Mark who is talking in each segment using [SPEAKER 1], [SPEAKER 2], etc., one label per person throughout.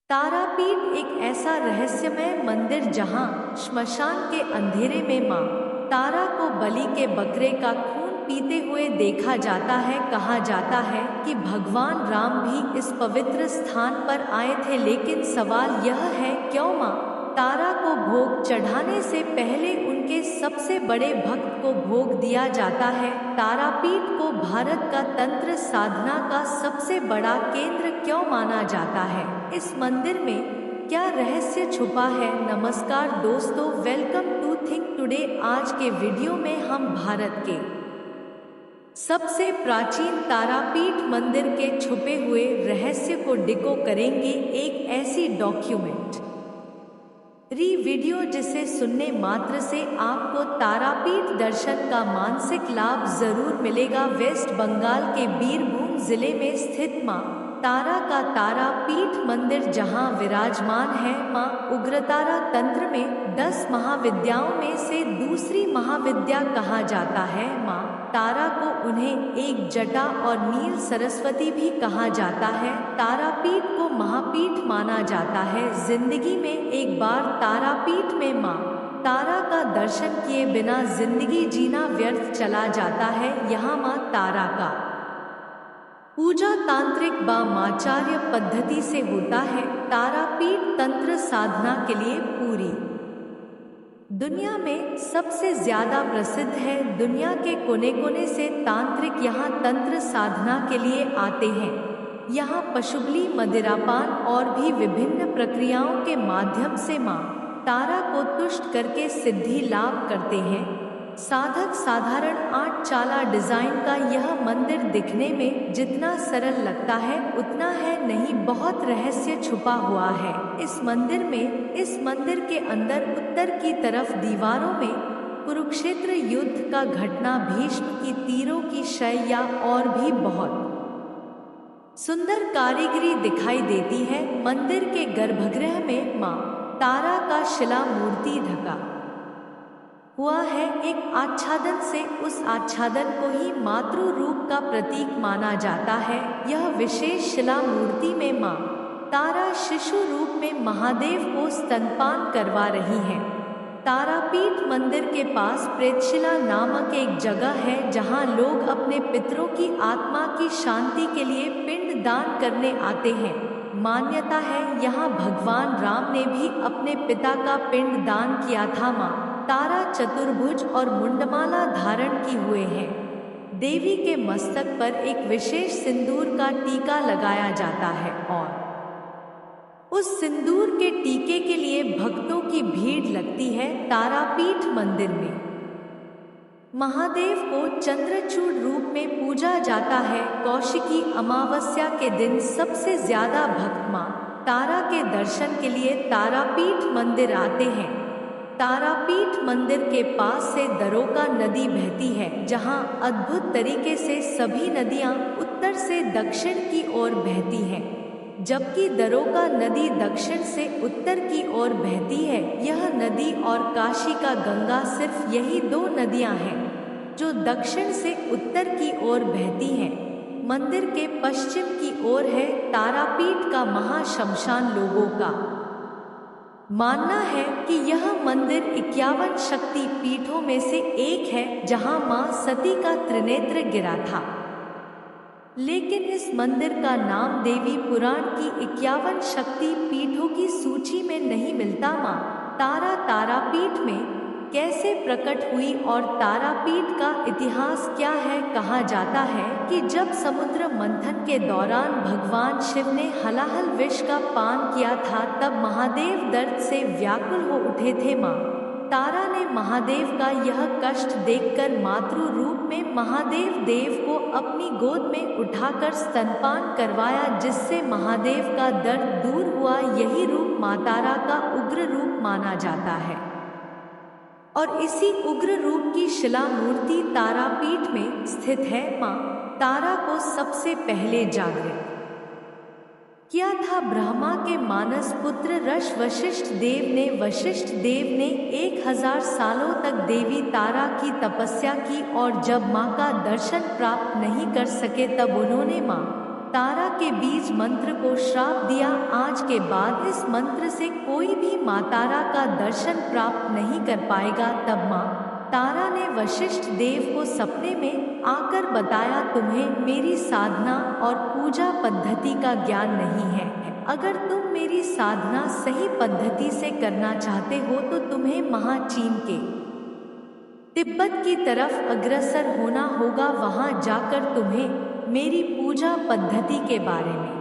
[SPEAKER 1] तारापीठ एक ऐसा रहस्यमय मंदिर जहां श्मशान के अंधेरे में मां तारा को बलि के बकरे का खून पीते हुए देखा जाता है। कहा जाता है कि भगवान राम भी इस पवित्र स्थान पर आए थे, लेकिन सवाल यह है, क्यों मां तारा को भोग चढ़ाने से पहले उनके सबसे बड़े भक्त को भोग दिया जाता है। तारापीठ को भारत का तंत्र साधना का सबसे बड़ा केंद्र क्यों माना जाता है? इस मंदिर में क्या रहस्य छुपा है? नमस्कार दोस्तों, वेलकम टू थिंक टुडे। आज के वीडियो में हम भारत के सबसे प्राचीन तारापीठ मंदिर के छुपे हुए रहस्य को डिको करेंगे। एक ऐसी डॉक्यूमेंट वीडियो जिसे सुनने मात्र से आपको तारापीठ दर्शन का मानसिक लाभ जरूर मिलेगा। वेस्ट बंगाल के बीरभूम जिले में स्थित मां तारा का तारापीठ मंदिर, जहां विराजमान है मां उग्रतारा, तंत्र में 10 महाविद्याओं में से दूसरी महाविद्या कहा जाता है। मां तारा को उन्हें एक जटा और नील सरस्वती भी कहा जाता है। तारापीठ को महापीठ माना जाता है। जिंदगी में एक बार तारापीठ में मां तारा का दर्शन किए बिना जिंदगी जीना व्यर्थ चला जाता है। यहाँ मां तारा का पूजा तांत्रिक वामाचार्य पद्धति से होता है। तारापीठ तंत्र साधना के लिए पूरी दुनिया में सबसे ज्यादा प्रसिद्ध है। दुनिया के कोने कोने से तांत्रिक यहाँ तंत्र साधना के लिए आते हैं। यहाँ पशुबली, मदिरापान और भी विभिन्न प्रक्रियाओं के माध्यम से मां तारा को तुष्ट करके सिद्धि लाभ करते हैं। साधक साधारण 8 चाला डिजाइन का यह मंदिर दिखने में जितना सरल लगता है उतना है नहीं, बहुत रहस्य छुपा हुआ है इस मंदिर में। इस मंदिर के अंदर उत्तर की तरफ दीवारों में कुरुक्षेत्र युद्ध का घटना, भीष्म की तीरों की शैया और भी बहुत सुंदर कारीगरी दिखाई देती है। मंदिर के गर्भगृह में मां तारा का शिला मूर्ति ढका हुआ है एक आच्छादन से। उस आच्छादन को ही मातृ रूप का प्रतीक माना जाता है। यह विशेष शिला मूर्ति में मां तारा शिशु रूप में महादेव को स्तनपान करवा रही हैं। तारापीठ मंदिर के पास प्रेतशिला नामक एक जगह है, जहां लोग अपने पितरों की आत्मा की शांति के लिए पिंड दान करने आते हैं। मान्यता है यहाँ भगवान राम ने भी अपने पिता का पिंड दान किया था। मां तारा चतुर्भुज और मुंडमाला धारण की हुए हैं। देवी के मस्तक पर एक विशेष सिंदूर का टीका लगाया जाता है और उस सिंदूर के टीके के लिए भक्तों की भीड़ लगती है। तारापीठ मंदिर में महादेव को चंद्रचूड़ रूप में पूजा जाता है। कौशिकी अमावस्या के दिन सबसे ज्यादा भक्त मां तारा के दर्शन के लिए तारापीठ मंदिर आते हैं। तारापीठ मंदिर के पास से दरोका नदी बहती है, जहां अद्भुत तरीके से सभी नदियां उत्तर से दक्षिण की ओर बहती हैं, जबकि दरोका नदी दक्षिण से उत्तर की ओर बहती है। यह नदी और काशी का गंगा सिर्फ यही 2 नदियां हैं जो दक्षिण से उत्तर की ओर बहती हैं। मंदिर के पश्चिम की ओर है तारापीठ का महाश्मशान। लोगों का मानना है कि यह मंदिर 51 शक्ति पीठों में से एक है, जहां मां सती का त्रिनेत्र गिरा था। लेकिन इस मंदिर का नाम देवी पुराण की 51 शक्ति पीठों की सूची में नहीं मिलता। मां तारा तारापीठ में कैसे प्रकट हुई और तारापीठ का इतिहास क्या है? कहा जाता है कि जब समुद्र मंथन के दौरान भगवान शिव ने हलाहल विष का पान किया था, तब महादेव दर्द से व्याकुल हो उठे थे। मां तारा ने महादेव का यह कष्ट देखकर मातृ रूप में महादेव देव को अपनी गोद में उठाकर स्तनपान करवाया, जिससे महादेव का दर्द दूर हुआ। यही रूप मां तारा का उग्र रूप माना जाता है और इसी उग्र रूप की शिला मूर्ति तारापीठ में स्थित है। मां तारा को सबसे पहले जागृत किया था ब्रह्मा के मानस पुत्र ऋषि वशिष्ठ देव ने। वशिष्ठ देव ने 1000 सालों तक देवी तारा की तपस्या की और जब मां का दर्शन प्राप्त नहीं कर सके, तब उन्होंने मां तारा के बीज मंत्र को श्राप दिया, आज के बाद इस मंत्र से कोई भी माँ तारा का दर्शन प्राप्त नहीं कर पाएगा। तब माँ तारा ने वशिष्ठ देव को सपने में आकर बताया, तुम्हें मेरी साधना और पूजा पद्धति का ज्ञान नहीं है। अगर तुम मेरी साधना सही पद्धति से करना चाहते हो तो तुम्हें महाचीन के तिब्बत की तरफ अग्रसर होना होगा। वहां जाकर तुम्हें मेरी पूजा पद्धति के बारे में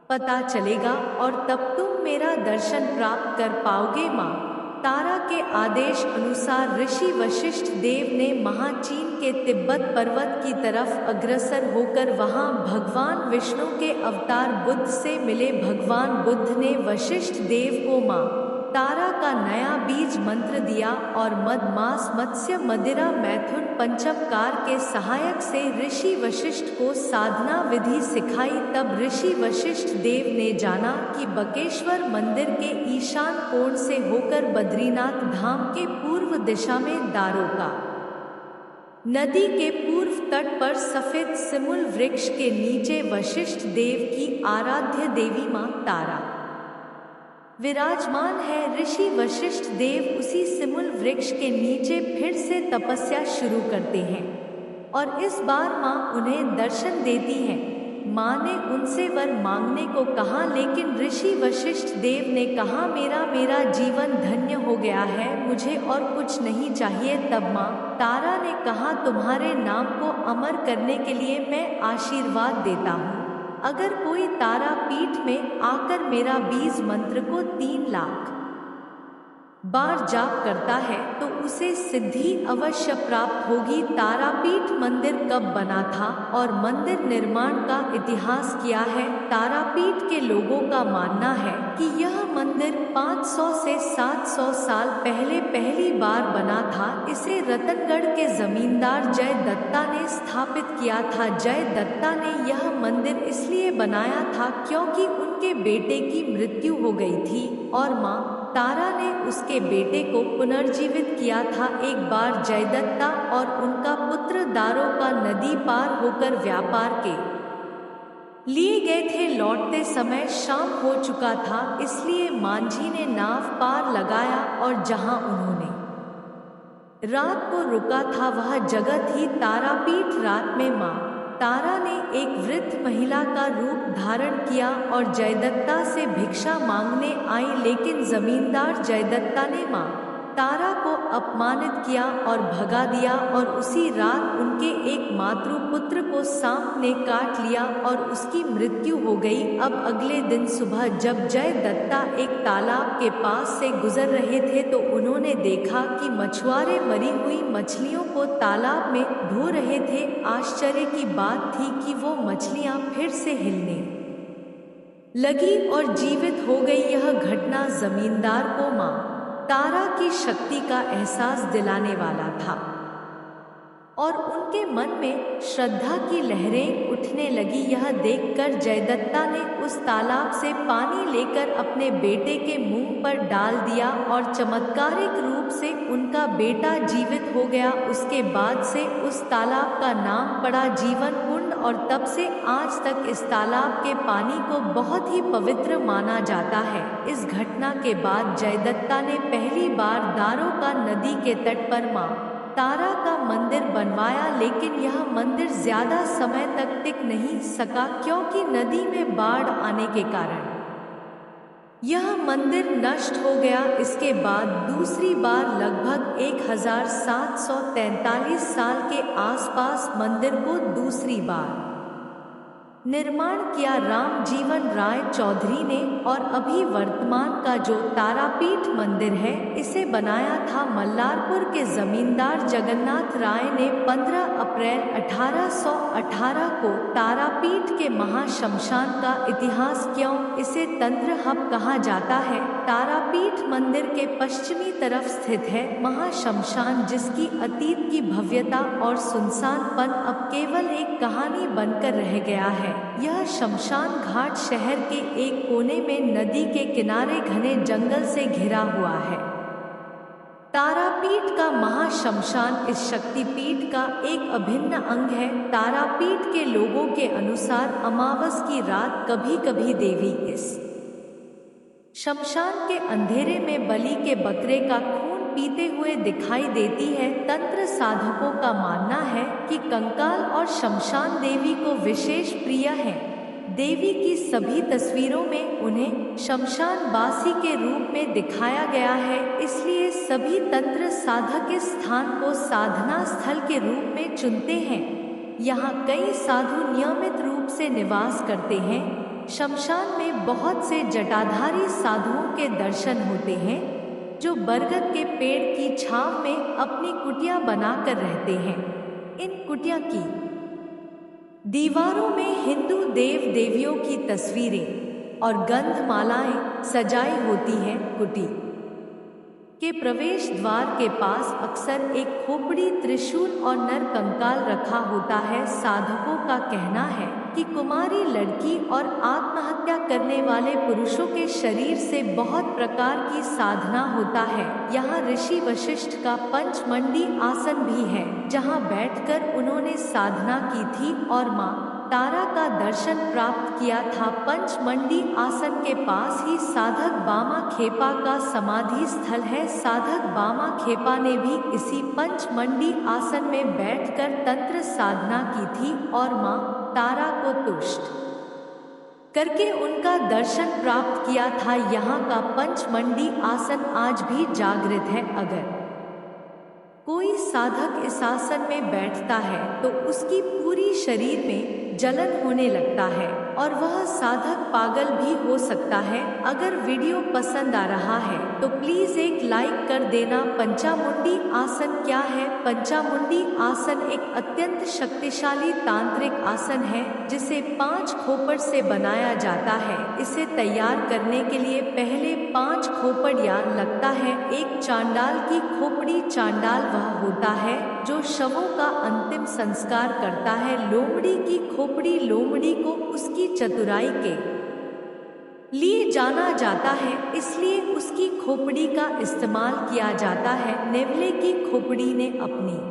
[SPEAKER 1] पता चलेगा और तब तुम मेरा दर्शन प्राप्त कर पाओगे। माँ तारा के आदेश अनुसार ऋषि वशिष्ठ देव ने महाचीन के तिब्बत पर्वत की तरफ अग्रसर होकर वहां भगवान विष्णु के अवतार बुद्ध से मिले। भगवान बुद्ध ने वशिष्ठ देव को माँ तारा का नया बीज मंत्र दिया और मद मास मत्स्य मदिरा मैथुन पंचमकार के सहायक से ऋषि वशिष्ठ को साधना विधि सिखाई। तब ऋषि वशिष्ठ देव ने जाना कि बकेश्वर मंदिर के ईशान कोण से होकर बद्रीनाथ धाम के पूर्व दिशा में दारोका नदी के पूर्व तट पर सफेद सिमुल वृक्ष के नीचे वशिष्ठ देव की आराध्य देवी माँ तारा विराजमान है। ऋषि वशिष्ठ देव उसी सिमुल वृक्ष के नीचे फिर से तपस्या शुरू करते हैं और इस बार माँ उन्हें दर्शन देती हैं। माँ ने उनसे वर मांगने को कहा, लेकिन ऋषि वशिष्ठ देव ने कहा, मेरा जीवन धन्य हो गया है, मुझे और कुछ नहीं चाहिए। तब माँ तारा ने कहा, तुम्हारे नाम को अमर करने के लिए मैं आशीर्वाद देता हूँ। अगर कोई तारापीठ में आकर मेरा बीज मंत्र को 3 लाख बार जाप करता है तो उसे सिद्धि अवश्य प्राप्त होगी। तारापीठ मंदिर कब बना था और मंदिर निर्माण का इतिहास क्या है? तारापीठ के लोगों का मानना है कि यह मंदिर 500 से 700 साल पहले पहली बार बना था। इसे रतनगढ़ के जमींदार जय दत्ता ने स्थापित किया था। जय दत्ता ने यह मंदिर इसलिए बनाया था क्योंकि उनके बेटे की मृत्यु हो गई थी और माँ तारा ने उसके बेटे को पुनर्जीवित किया था। एक बार जयदत्ता और उनका पुत्र दारोका नदी पार होकर व्यापार के लिए गए थे। लौटते समय शाम हो चुका था, इसलिए मांझी ने नाव पार लगाया और जहां उन्होंने रात को रुका था वह जगह थी तारापीठ। रात में माँ तारा ने एक वृद्ध महिला का रूप धारण किया और जयदत्ता से भिक्षा मांगने आई, लेकिन जमींदार जयदत्ता ने माँ तारा को अपमानित किया और भगा दिया और उसी रात उनके एक मातृपुत्र को सांप ने काट लिया और उसकी मृत्यु हो गई। अब अगले दिन सुबह जब जयदत्ता एक तालाब के पास से गुजर रहे थे तो उन्होंने देखा कि मछुआरे मरी हुई मछलियों को तालाब में धो रहे थे। आश्चर्य की बात थी कि वो मछलियां फिर से हिलने लगी और जीवित हो गई। यह घटना जमींदार को माँ तारा की शक्ति का एहसास दिलाने वाला था और उनके मन में श्रद्धा की लहरें उठने लगी। यह देखकर जयदत्ता ने उस तालाब से पानी लेकर अपने बेटे के मुंह पर डाल दिया और चमत्कारिक रूप से उनका बेटा जीवित हो गया। उसके बाद से उस तालाब का नाम पड़ा जीवन कुंड और तब से आज तक इस तालाब के पानी को बहुत ही पवित्र माना जाता है। इस घटना के बाद जयदत्ता ने पहली बार दारोका नदी के तट पर माँ तारा का मंदिर बनवाया, लेकिन यह मंदिर ज्यादा समय तक टिक नहीं सका क्योंकि नदी में बाढ़ आने के कारण यह मंदिर नष्ट हो गया। इसके बाद दूसरी बार लगभग 1743 साल के आसपास मंदिर को दूसरी बार निर्माण किया राम जीवन राय चौधरी ने और अभी वर्तमान का जो तारापीठ मंदिर है इसे बनाया था मल्लारपुर के जमींदार जगन्नाथ राय ने 15 अप्रैल 1818 को। तारापीठ के महाशमशान का इतिहास क्यों इसे तंत्र हब कहा जाता है? तारापीठ मंदिर के पश्चिमी तरफ स्थित है महाशमशान, जिसकी अतीत की भव्यता और सुनसानपन अब केवल एक कहानी बनकर रह गया है। यह शमशान घाट शहर के एक कोने में नदी के किनारे घने जंगल से घिरा हुआ है। तारापीठ तारापीठ का महाशमशान इस शक्तिपीठ का एक अभिन्न अंग है। तारापीठ के लोगों के अनुसार अमावस की रात कभी कभी देवी इस शमशान के अंधेरे में बलि के बकरे का खून पीते हुए दिखाई देती है। तंत्र साधकों का मानना है कि कंकाल और शमशान देवी को विशेष प्रिय है। देवी की सभी तस्वीरों में उन्हें शमशानवासी के रूप में दिखाया गया है, इसलिए सभी तंत्र साधक इस स्थान को साधना स्थल के रूप में चुनते हैं। यहाँ कई साधु नियमित रूप से निवास करते हैं। शमशान में बहुत से जटाधारी साधुओं के दर्शन होते हैं जो बरगद के पेड़ की छांव में अपनी कुटिया बनाकर रहते हैं। इन कुटिया की दीवारों में हिंदू देव देवियों की तस्वीरें और गंधमालाएं सजाई होती हैं। कुटी के प्रवेश द्वार के पास अक्सर एक खोपड़ी, त्रिशूल और नर कंकाल रखा होता है। साधकों का कहना है कि कुमारी लड़की और आत्महत्या करने वाले पुरुषों के शरीर से बहुत प्रकार की साधना होता है। यहाँ ऋषि वशिष्ठ का पंचमंडी आसन भी है, जहाँ बैठकर उन्होंने साधना की थी और माँ तारा का दर्शन प्राप्त किया था। पंचमंडी आसन के पास ही साधक बामा खेपा का समाधि स्थल है। साधक बामा खेपा ने भी इसी पंचमंडी आसन में बैठकर तंत्र साधना की थी और माँ तारा को तुष्ट करके उनका दर्शन प्राप्त किया था। यहाँ का पंचमंडी आसन आज भी जागृत है। अगर कोई साधक इस आसन में बैठता है तो उसकी पूरी शरीर में जलन होने लगता है और वह साधक पागल भी हो सकता है। अगर वीडियो पसंद आ रहा है तो प्लीज एक लाइक कर देना। पंचामुंडी आसन क्या है? पंचामुंडी आसन एक अत्यंत शक्तिशाली तांत्रिक आसन है जिसे 5 खोपड़ से बनाया जाता है। इसे तैयार करने के लिए पहले 5 खोपड़ लगता है। एक चांडाल की खोपड़ी, चांडाल वह होता है जो शवों का अंतिम संस्कार करता है। लोमड़ी की खोपड़ी, लोमड़ी को उसकी चतुराई के लिए जाना जाता है, इसलिए उसकी खोपड़ी का इस्तेमाल किया जाता है। नेवले की खोपड़ी ने अपनी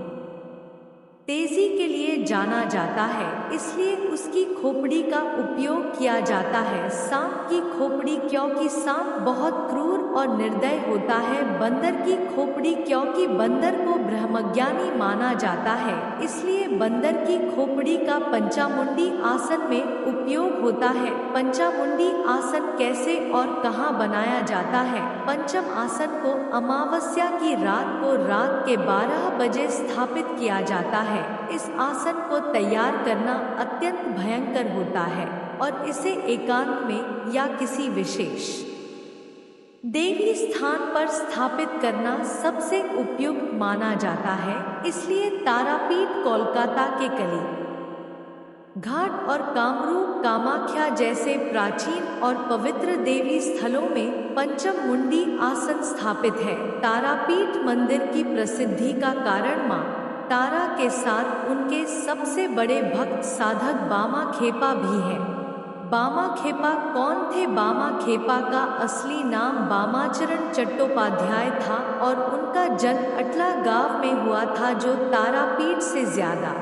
[SPEAKER 1] तेजी के लिए जाना जाता है, इसलिए उसकी खोपड़ी का उपयोग किया जाता है। सांप की खोपड़ी, क्योंकि सांप बहुत क्रूर और निर्दय होता है। बंदर की खोपड़ी, क्योंकि बंदर को ब्रह्मज्ञानी माना जाता है, इसलिए बंदर की खोपड़ी का पंचामुंडी आसन में उपयोग होता है। पंचामुंडी आसन कैसे और कहाँ बनाया जाता है? पंचम आसन को अमावस्या की रात को रात के 12 बजे स्थापित किया जाता है। इस आसन को तैयार करना अत्यंत भयंकर होता है और इसे एकांत में या किसी विशेष देवी स्थान पर स्थापित करना सबसे उपयुक्त माना जाता है। इसलिए तारापीठ, कोलकाता के कली घाट और कामरूप, कामाख्या जैसे प्राचीन और पवित्र देवी स्थलों में पंचम मुंडी आसन स्थापित है। तारापीठ मंदिर की प्रसिद्धि का कारण मां तारा के साथ उनके सबसे बड़े भक्त साधक बामा खेपा भी है। बामा खेपा कौन थे? बामा खेपा का असली नाम बामाचरण चट्टोपाध्याय था और उनका जन्म अटला गांव में हुआ था जो तारापीठ से ज्यादा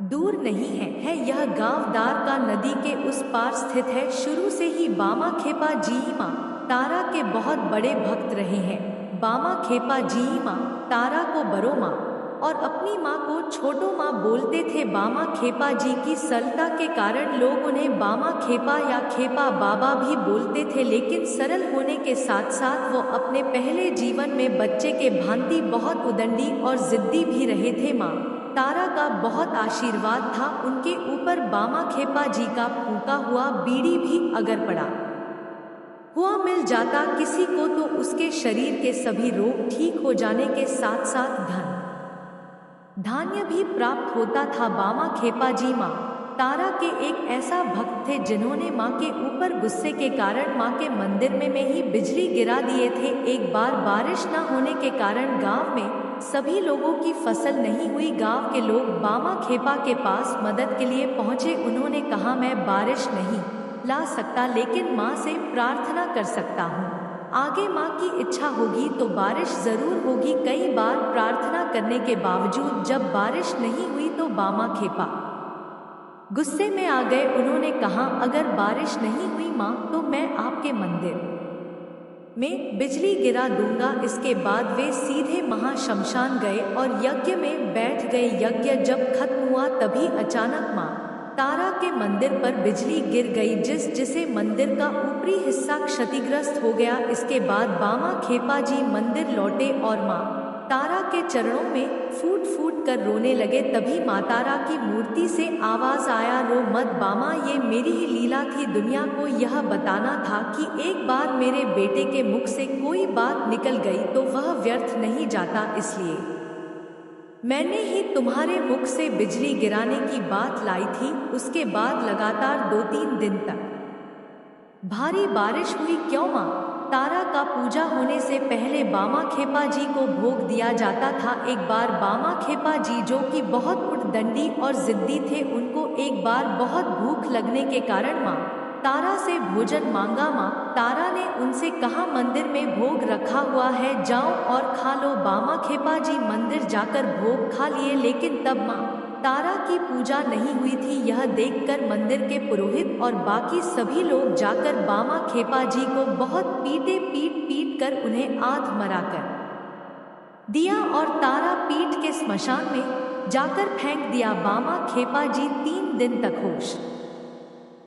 [SPEAKER 1] दूर नहीं है। यह गांव दारका नदी के उस पार स्थित है। शुरू से ही बामा खेपा जी मां तारा के बहुत बड़े भक्त रहे हैं। बामा खेपा जी मां तारा को बड़ो मां और अपनी माँ को छोटो माँ बोलते थे। बामा खेपा जी की सरलता के कारण लोग उन्हें बामा खेपा या खेपा बाबा भी बोलते थे, लेकिन सरल होने के साथ साथ वो अपने पहले जीवन में बच्चे के भांति बहुत उदंडी और जिद्दी भी रहे थे। माँ तारा का बहुत आशीर्वाद था उनके ऊपर। बामा खेपा जी का फूंका हुआ बीड़ी भी अगर पड़ा हुआ मिल जाता किसी को तो उसके शरीर के सभी रोग ठीक हो जाने के साथ साथ धन धान्य भी प्राप्त होता था। बामा खेपा जी माँ तारा के एक ऐसा भक्त थे जिन्होंने माँ के ऊपर गुस्से के कारण माँ के मंदिर में ही बिजली गिरा दिए थे। एक बार बारिश न होने के कारण गांव में सभी लोगों की फसल नहीं हुई। गांव के लोग बामा खेपा के पास मदद के लिए पहुँचे। उन्होंने कहा, मैं बारिश नहीं ला सकता लेकिन माँ से प्रार्थना कर सकता हूँ आगे माँ की इच्छा होगी तो बारिश जरूर होगी। कई बार प्रार्थना करने के बावजूद जब बारिश नहीं हुई तो बामा खेपा गुस्से में आ गए। उन्होंने कहा, अगर बारिश नहीं हुई माँ तो मैं आपके मंदिर में बिजली गिरा दूंगा। इसके बाद वे सीधे महाशमशान गए और यज्ञ में बैठ गए। यज्ञ जब खत्म हुआ तभी अचानक माँ तारा के मंदिर पर बिजली गिर गई, जिससे मंदिर का ऊपरी हिस्सा क्षतिग्रस्त हो गया। इसके बाद बामा खेपा जी मंदिर लौटे और माँ तारा के चरणों में फूट फूट कर रोने लगे। तभी मातारा की मूर्ति से आवाज आया, रो मत बामा, ये मेरी ही लीला थी। दुनिया को यह बताना था कि एक बार मेरे बेटे के मुख से कोई बात निकल गई तो वह व्यर्थ नहीं जाता, इसलिए मैंने ही तुम्हारे मुख से बिजली गिराने की बात लाई थी। उसके बाद लगातार 2-3 दिन तक भारी बारिश हुई। क्यों माँ तारा का पूजा होने से पहले बामा खेपा जी को भोग दिया जाता था। एक बार बामा खेपा जी, जो कि बहुत उद्दंडी और जिद्दी थे, उनको एक बार बहुत भूख लगने के कारण माँ तारा से भोजन मांगा। माँ तारा ने उनसे कहा, मंदिर में भोग रखा हुआ है, जाओ और खा लो। बामा खेपा जी मंदिर जाकर भोग खा लिए, लेकिन तब माँ तारा की पूजा नहीं हुई थी। यह देखकर मंदिर के पुरोहित और बाकी सभी लोग जाकर बामा खेपा जी को बहुत पीटे, पीट कर उन्हें आध मरा कर दिया और तारा पीठ के स्मशान में जाकर फेंक दिया। बामा खेपा जी 3 दिन तक होश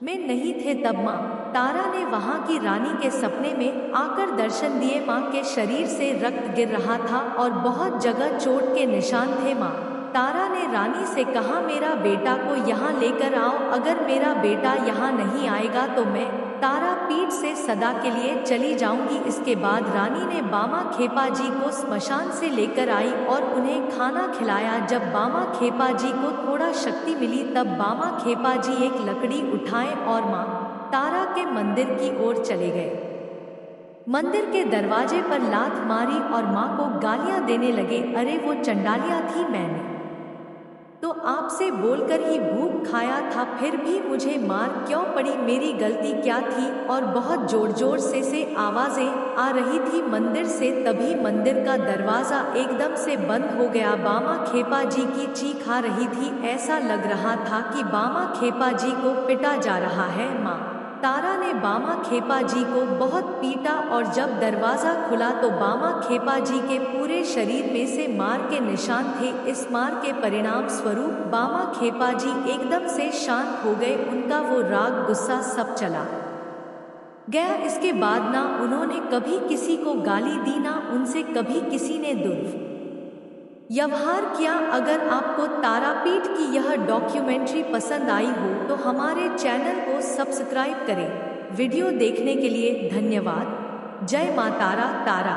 [SPEAKER 1] में नहीं थे। तब माँ तारा ने वहां की रानी के सपने में आकर दर्शन दिए। माँ के शरीर से रक्त गिर रहा था और बहुत जगह चोट के निशान थे। माँ तारा ने रानी से कहा, मेरा बेटा को यहाँ लेकर आओ, अगर मेरा बेटा यहाँ नहीं आएगा तो मैं तारा पीठ से सदा के लिए चली जाऊंगी। इसके बाद रानी ने बामा खेपा जी को स्मशान से लेकर आई और उन्हें खाना खिलाया। जब बामा खेपा जी को थोड़ा शक्ति मिली तब बामा खेपा जी एक लकड़ी उठाए और माँ तारा के मंदिर की ओर चले गए। मंदिर के दरवाजे पर लात मारी और माँ को गालियां देने लगे, अरे वो चंडालिया थी, मैंने तो आपसे बोलकर ही भूख खाया था, फिर भी मुझे मार क्यों पड़ी, मेरी गलती क्या थी। और बहुत जोर जोर से आवाजें आ रही थी मंदिर से। तभी मंदिर का दरवाजा एकदम से बंद हो गया। बामा खेपा जी की चीख आ रही थी, ऐसा लग रहा था कि बामा खेपा जी को पिटा जा रहा है। माँ तारा ने बामा खेपा जी को बहुत पीटा और जब दरवाज़ा खुला तो बामा खेपा जी के पूरे शरीर में से मार के निशान थे। इस मार के परिणाम स्वरूप बामा खेपा जी एकदम से शांत हो गए। उनका वो राग, गुस्सा सब चला गया। इसके बाद ना उन्होंने कभी किसी को गाली दी, ना उनसे कभी किसी ने व्यवहार किया। अगर आपको तारापीठ की यह डॉक्यूमेंट्री पसंद आई हो तो हमारे चैनल को सब्सक्राइब करें। वीडियो देखने के लिए धन्यवाद। जय मां तारा।